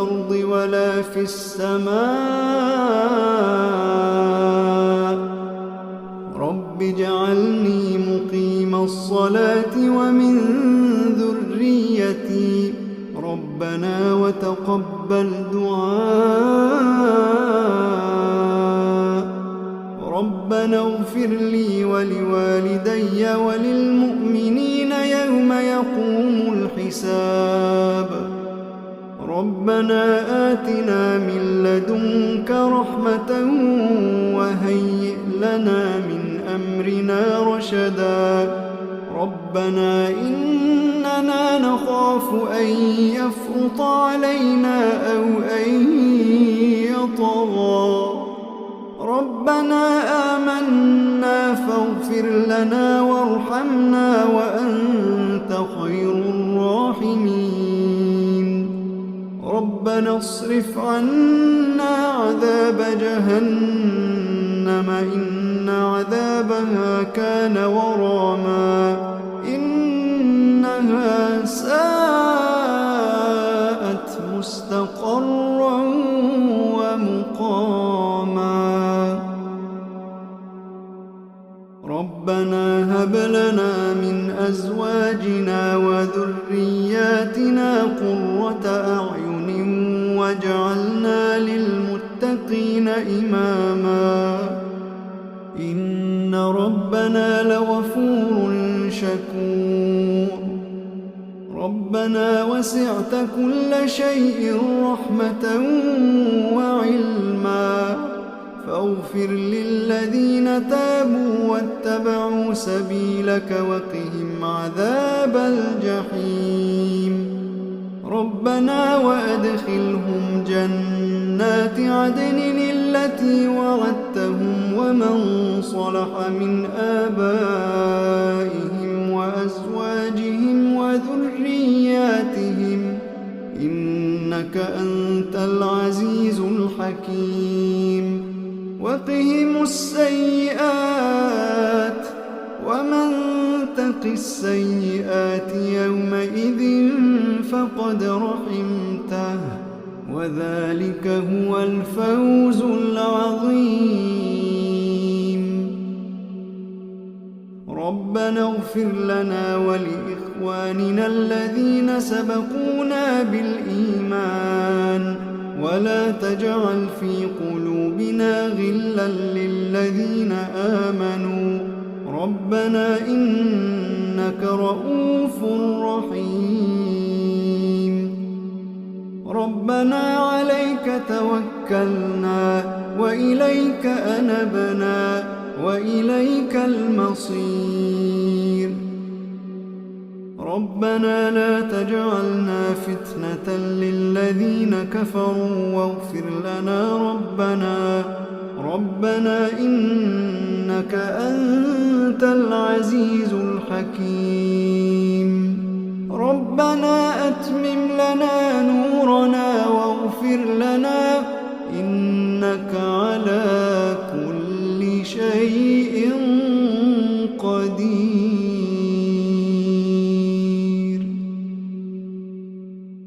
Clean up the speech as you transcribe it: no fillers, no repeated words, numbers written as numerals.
الأرض ولا في السماء. رب اجعلني مقيم الصلاة ومن ذريتي ربنا وتقبل دعاء. ربنا اغفر لي ولوالدي وللمؤمنين يوم يقوم الحساب. ربنا آتنا من لدنك رحمة وهيئ لنا من أمرنا رشدا. ربنا إننا نخاف أن يفرط علينا أو أن يطغى. ربنا آمنا فاغفر لنا وارحمنا وأنت خير الراحمين. ربنا اصرف عنا عذاب جهنم إن عذابها كان غراما إنها ساءت مستقرا ومقاما. ربنا هب لنا من أزواجنا وذرياتنا قرة أعين واجعلنا للمتقين إماما. إن ربنا لغفور شكور. ربنا وسعت كل شيء رحمة وعلما فاغفر للذين تابوا واتبعوا سبيلك وقهم عذاب الجحيم. ربنا وأدخلهم جنات عدن التي وعدتهم ومن صلح من آبائهم وأزواجهم وذرياتهم إنك أنت العزيز الحكيم. وقهم السيئات ومن تق السيئات يومئذ فقد رحمته وذلك هو الفوز العظيم. ربنا اغفر لنا ولإخواننا الذين سبقونا بالإيمان ولا تجعل في قلوبنا غلا للذين آمنوا ربنا إنك رؤوف رحيم. ربنا عليك توكلنا وإليك أنبنا وإليك المصير. ربنا لا تجعلنا فتنة للذين كفروا واغفر لنا ربنا إنك أنت العزيز الحكيم. ربنا أتمم لنا نورنا واغفر لنا إنك على كل شيء قدير.